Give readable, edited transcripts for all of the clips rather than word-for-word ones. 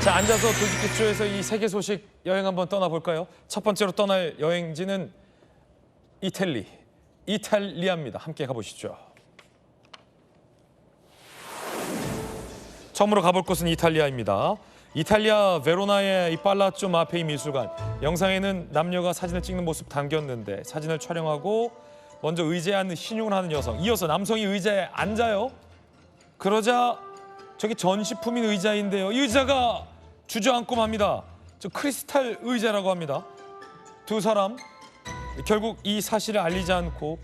자, 앉아서 도지키초에서 이 세계 소식 여행 한번 떠나볼까요? 첫 번째로 떠날 여행지는 이탈리아입니다. 함께 가보시죠. 처음으로 가볼 곳은 이탈리아입니다. 이탈리아 베로나의 이 팔라조 마페이 미술관. 영상에는 남녀가 사진을 찍는 모습 담겼는데 사진을 촬영하고 먼저 의자에 앉는 신용을 하는 여성. 이어서 남성이 의자에 앉아요. 그러자 저기 전시품인 의자인데요. 이 의자가 주저앉고 맙니다. 저 크리스탈 의자라고 합니다. 두 사람 결국 이 사실을 알리지 않고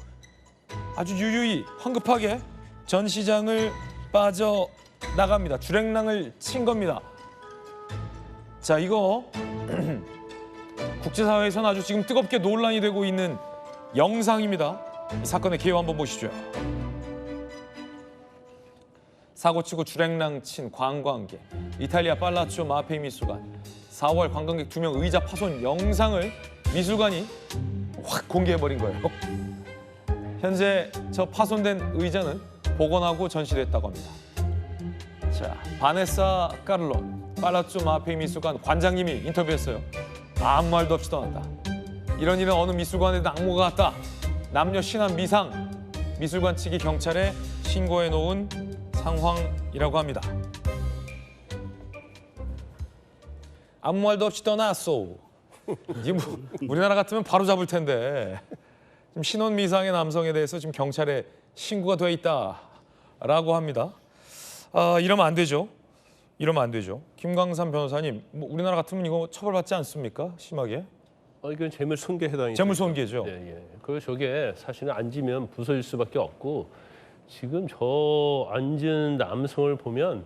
아주 유유히 황급하게 전시장을 빠져나갑니다. 주랭랑을 친 겁니다. 자, 이거 국제사회에서는 아주 지금 뜨겁게 논란이 되고 있는 영상입니다. 이 사건의 개요 한번 보시죠. 사고치고 주랭랑 친 관광객. 이탈리아 팔라조 마페이 미술관. 4월 관광객 2명 의자 파손 영상을 미술관이 확 공개해버린 거예요. 현재 저 파손된 의자는 복원하고 전시됐다고 합니다. 자, 바네사 까를론 팔라조 마페이 미술관 관장님이 인터뷰했어요. 아무 말도 없이 떠났다. 이런 일은 어느 미술관에도 악모가 갔다. 남녀 신한 미상. 미술관 측이 경찰에 신고해 놓은 상황이라고 합니다. 아무 말도 없이 떠났어. 이게 뭐 우리나라 같으면 바로 잡을 텐데 지금 신혼 미상의 남성에 대해서 지금 경찰에 신고가 돼 있다라고 합니다. 이러면 안 되죠. 이러면 안 되죠. 김광삼 변호사님, 뭐 우리나라 같으면 이거 처벌받지 않습니까? 심하게? 이건 재물손괴 해당이 재물손괴죠. 예. 그리고 저게 사실은 앉으면 부서질 수밖에 없고 지금 저 앉은 남성을 보면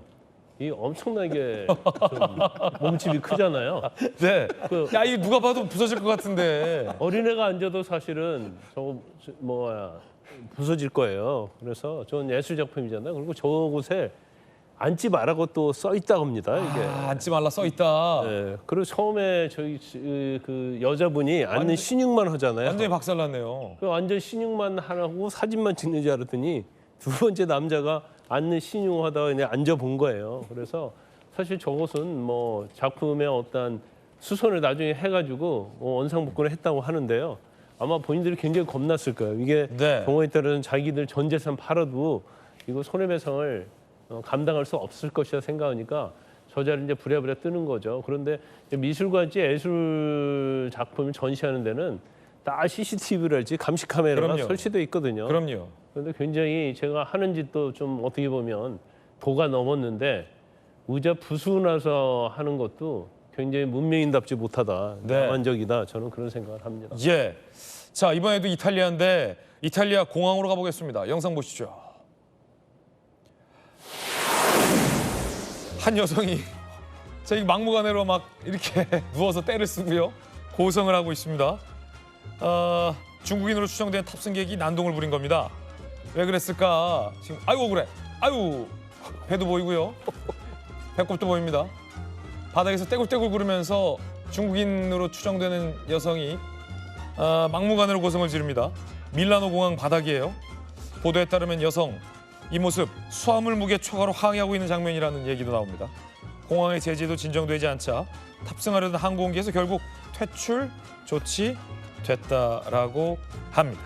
이 엄청나게 좀 몸집이 크잖아요. 네. 야, 이거 누가 봐도 부서질 것 같은데. 어린애가 앉아도 사실은 저거 부서질 거예요. 그래서 저건 예술 작품이잖아요. 그리고 저곳에 앉지 말라고 또 써 있다고 합니다. 이게. 앉지 말라 써 있다. 네. 그리고 처음에 저희 그 여자분이 앉는 신용만 하잖아요. 완전히 박살났네요. 그 완전 신용만 하고 사진만 찍는 줄 알았더니 두 번째 남자가 앉는 신용하다가 그냥 앉아본 거예요. 그래서 사실 저것은 뭐 작품의 어떤 수선을 나중에 해가지고 원상복구를 했다고 하는데요. 아마 본인들이 굉장히 겁났을 거예요. 이게 네. 경우에 따라서는 자기들 전 재산 팔아도 이거 손해배상을 감당할 수 없을 것이라 생각하니까 저 자리를 이제 부랴부랴 뜨는 거죠. 그런데 미술관지 예술 작품을 전시하는 데는 다 CCTV랄지 감시 카메라가 그럼요. 설치돼 있거든요. 그럼요. 그런데 굉장히 제가 하는 짓도 좀 어떻게 보면 도가 넘었는데 의자 부수고 나서 하는 것도 굉장히 문명인답지 못하다, 네. 야만적이다. 저는 그런 생각을 합니다. 예. 자, 이번에도 이탈리아인데 이탈리아 공항으로 가보겠습니다. 영상 보시죠. 한 여성이 저기 막무가내로 막 이렇게 누워서 떼를 쓰고요. 고성을 하고 있습니다. 중국인으로 추정된 탑승객이 난동을 부린 겁니다. 왜 그랬을까? 지금 아이고 그래. 아유 배도 보이고요. 배꼽도 보입니다. 바닥에서 떼굴떼굴 구르면서 중국인으로 추정되는 여성이 막무가내로 고성을 지릅니다. 밀라노 공항 바닥이에요. 보도에 따르면 여성 이 모습 수화물 무게 초과로 항의하고 있는 장면이라는 얘기도 나옵니다. 공항의 제재도 진정되지 않자 탑승하려던 항공기에서 결국 퇴출 조치됐다라고 합니다.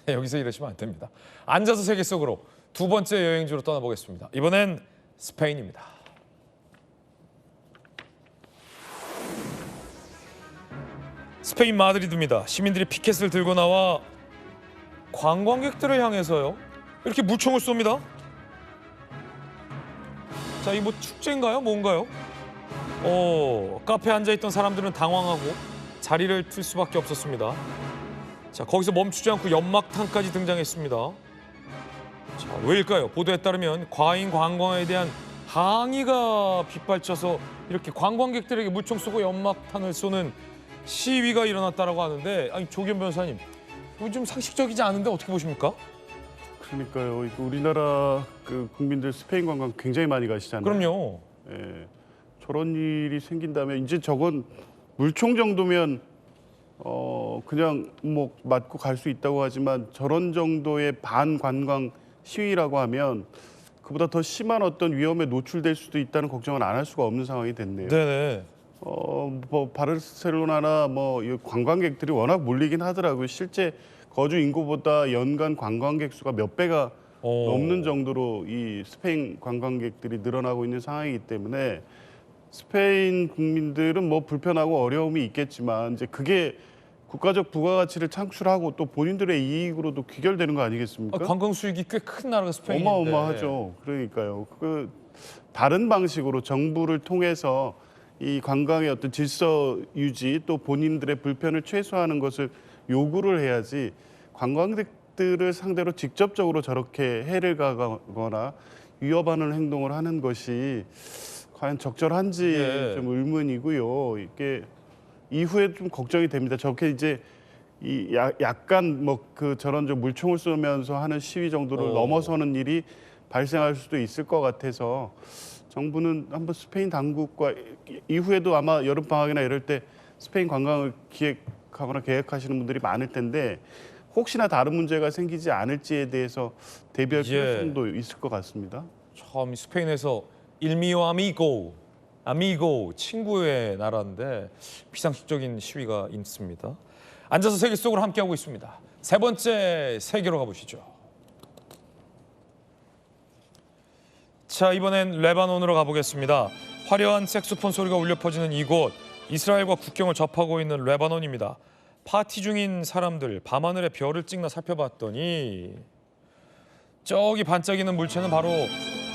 네, 여기서 이러시면 안 됩니다. 앉아서 세계 속으로 두 번째 여행지로 떠나보겠습니다. 이번엔 스페인입니다. 스페인 마드리드입니다. 시민들이 피켓을 들고 나와 관광객들을 향해서요. 이렇게 물총을 쏩니다. 자, 이 뭐 축제인가요? 뭔가요? 카페에 앉아있던 사람들은 당황하고 자리를 틀 수밖에 없었습니다. 자, 거기서 멈추지 않고 연막탄까지 등장했습니다. 자, 왜일까요? 보도에 따르면 과잉 관광에 대한 항의가 빗발쳐서 이렇게 관광객들에게 물총 쏘고 연막탄을 쏘는 시위가 일어났다라고 하는데, 아니 조기현 변호사님, 이거 좀 상식적이지 않은데 어떻게 보십니까? 그러니까요. 이거 우리나라 그 국민들 스페인 관광 굉장히 많이 가시잖아요. 그럼요. 예, 저런 일이 생긴다면 이제 저건 물총 정도면 그냥 뭐 맞고 갈 수 있다고 하지만 저런 정도의 반관광 시위라고 하면 그보다 더 심한 어떤 위험에 노출될 수도 있다는 걱정은 안 할 수가 없는 상황이 됐네요. 네네. 뭐 바르셀로나나 뭐 이 관광객들이 워낙 몰리긴 하더라고요. 실제 거주 인구보다 연간 관광객 수가 몇 배가 넘는 정도로 이 스페인 관광객들이 늘어나고 있는 상황이기 때문에 스페인 국민들은 뭐 불편하고 어려움이 있겠지만 이제 그게 국가적 부가가치를 창출하고 또 본인들의 이익으로도 귀결되는 거 아니겠습니까? 관광 수익이 꽤 큰 나라가 스페인인데. 어마어마하죠. 그러니까요. 그 다른 방식으로 정부를 통해서 이 관광의 어떤 질서 유지 또 본인들의 불편을 최소화하는 것을 요구를 해야지 관광객들을 상대로 직접적으로 저렇게 해를 가거나 위협하는 행동을 하는 것이 과연 적절한지 예. 좀 의문이고요. 이게 이후에 좀 걱정이 됩니다. 저렇게 이제 이 약간 뭐 그 저런 좀 물총을 쏘면서 하는 시위 정도를 넘어서는 일이 발생할 수도 있을 것 같아서 정부는 한번 스페인 당국과 이후에도 아마 여름 방학이나 이럴 때 스페인 관광을 기획하거나 계획하시는 분들이 많을 텐데 혹시나 다른 문제가 생기지 않을지에 대해서 대비할 필요성도 있을 것 같습니다. 참 스페인에서 일미오 아미고 친구의 나라인데 비상식적인 시위가 있습니다. 앉아서 세계 속으로 함께하고 있습니다. 세 번째 세계로 가보시죠. 자, 이번엔 레바논으로 가보겠습니다. 화려한 색소폰 소리가 울려 퍼지는 이곳, 이스라엘과 국경을 접하고 있는 레바논입니다. 파티 중인 사람들, 밤하늘의 별을 찍나 살펴봤더니 저기 반짝이는 물체는 바로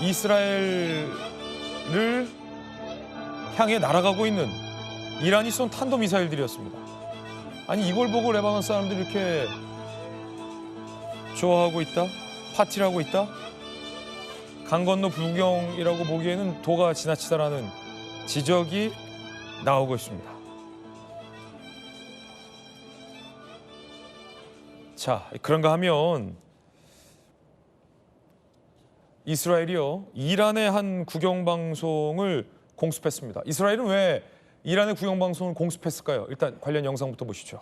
이스라엘을 향해 날아가고 있는 이란이 쏜 탄도미사일들이었습니다. 아니 이걸 보고 레바논 사람들이 이렇게 좋아하고 있다? 파티를 하고 있다? 강 건너 불경이라고 보기에는 도가 지나치다라는 지적이 나오고 있습니다. 자, 그런가 하면 이스라엘이요, 이란의 한 국영방송을 공습했습니다. 이스라엘은 왜 이란의 국영방송을 공습했을까요? 일단 관련 영상부터 보시죠.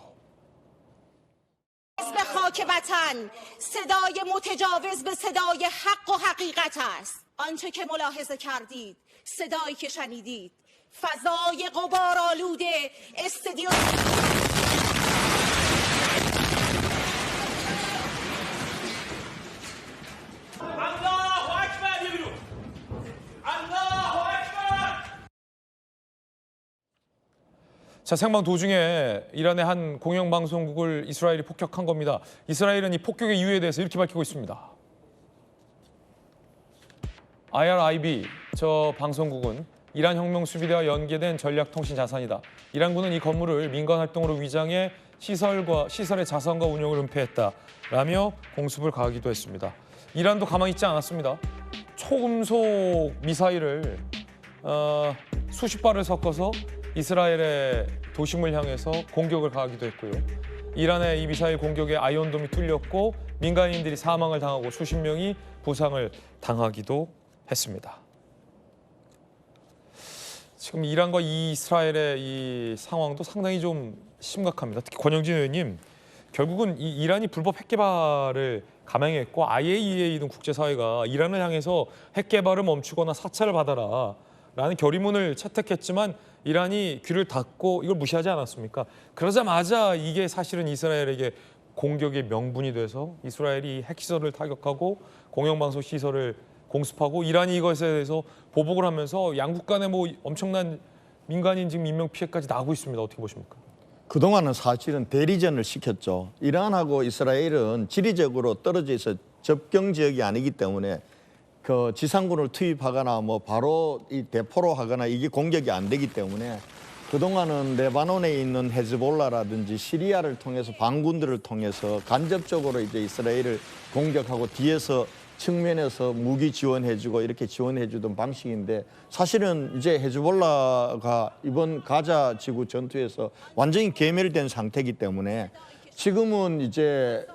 به خاک وطن صدای متجاوز به صدای حق و حقیقت است. آنچه که ملاحظه کردید، صدایی که شنیدید، فضای غبارآلود استدیو 자, 생방 도중에 이란의 한 공영방송국을 이스라엘이 폭격한 겁니다. 이스라엘은 이 폭격의 이유에 대해서 이렇게 밝히고 있습니다. IRIB, 저 방송국은 이란 혁명 수비대와 연계된 전략통신 자산이다. 이란군은 이 건물을 민간 활동으로 위장해 시설의 자산과 운영을 은폐했다라며 공습을 가하기도 했습니다. 이란도 가만히 있지 않았습니다. 초금속 미사일을 수십 발을 섞어서 이스라엘의 도심을 향해서 공격을 가하기도 했고요. 이란의 이 미사일 공격에 아이언돔이 뚫렸고 민간인들이 사망을 당하고 수십 명이 부상을 당하기도 했습니다. 지금 이란과 이스라엘의 이 상황도 상당히 좀 심각합니다. 특히 권영진 의원님, 결국은 이 이란이 불법 핵 개발을 감행했고 IAEA 등 국제사회가 이란을 향해서 핵 개발을 멈추거나 사찰을 받아라라는 결의문을 채택했지만 이란이 귀를 닫고 이걸 무시하지 않았습니까? 그러자마자 이게 사실은 이스라엘에게 공격의 명분이 돼서 이스라엘이 핵시설을 타격하고 공영방송 시설을 공습하고 이란이 이것에 대해서 보복을 하면서 양국 간에 뭐 엄청난 민간인 지금 인명 피해까지 나고 있습니다. 어떻게 보십니까? 그동안은 사실은 대리전을 시켰죠. 이란하고 이스라엘은 지리적으로 떨어져 있어 접경 지역이 아니기 때문에 그 지상군을 투입하거나 뭐 바로 이 대포로 하거나 이게 공격이 안 되기 때문에 그동안은 레바논에 있는 헤즈볼라라든지 시리아를 통해서 반군들을 통해서 간접적으로 이제 이스라엘을 공격하고 뒤에서 측면에서 무기 지원해주고 이렇게 지원해주던 방식인데 사실은 이제 헤즈볼라가 이번 가자 지구 전투에서 완전히 괴멸된 상태이기 때문에 지금은 이제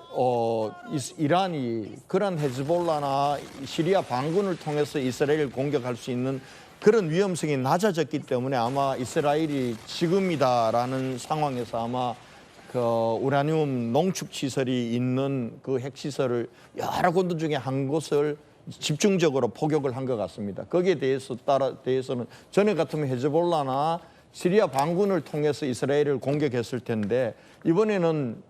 이란이 그런 헤즈볼라나 시리아 반군을 통해서 이스라엘을 공격할 수 있는 그런 위험성이 낮아졌기 때문에 아마 이스라엘이 지금이다라는 상황에서 아마 그 우라늄 농축 시설이 있는 그 핵시설을 여러 군데 중에 한 곳을 집중적으로 포격을 한 것 같습니다. 거기에 대해서는 전에 같으면 헤즈볼라나 시리아 반군을 통해서 이스라엘을 공격했을 텐데 이번에는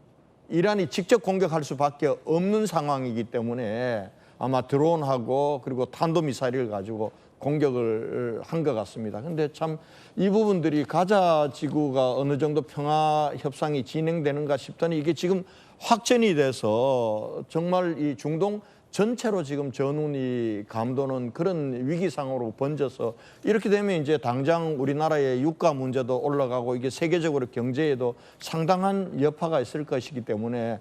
이란이 직접 공격할 수밖에 없는 상황이기 때문에 아마 드론하고 그리고 탄도미사일을 가지고 공격을 한 것 같습니다. 근데 참 이 부분들이 가자 지구가 어느 정도 평화 협상이 진행되는가 싶더니 이게 지금 확전이 돼서 정말 이 중동 전체로 지금 전운이 감도는 그런 위기상으로 번져서 이렇게 되면 이제 당장 우리나라의 유가 문제도 올라가고 이게 세계적으로 경제에도 상당한 여파가 있을 것이기 때문에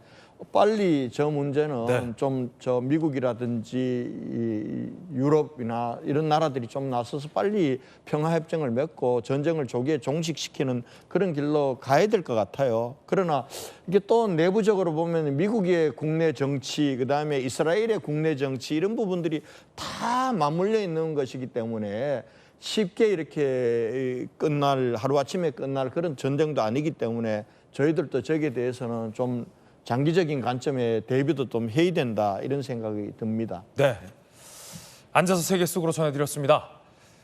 빨리 저 문제는 네. 좀 저 미국이라든지 이 유럽이나 이런 나라들이 좀 나서서 빨리 평화협정을 맺고 전쟁을 조기에 종식시키는 그런 길로 가야 될 것 같아요. 그러나 이게 또 내부적으로 보면 미국의 국내 정치, 그다음에 이스라엘의 국내 정치 이런 부분들이 다 맞물려 있는 것이기 때문에 쉽게 이렇게 끝날 하루아침에 끝날 그런 전쟁도 아니기 때문에 저희들도 저기에 대해서는 좀 장기적인 관점에 대비도 좀 해야 된다 이런 생각이 듭니다. 네. 앉아서 세계 속으로 전해드렸습니다.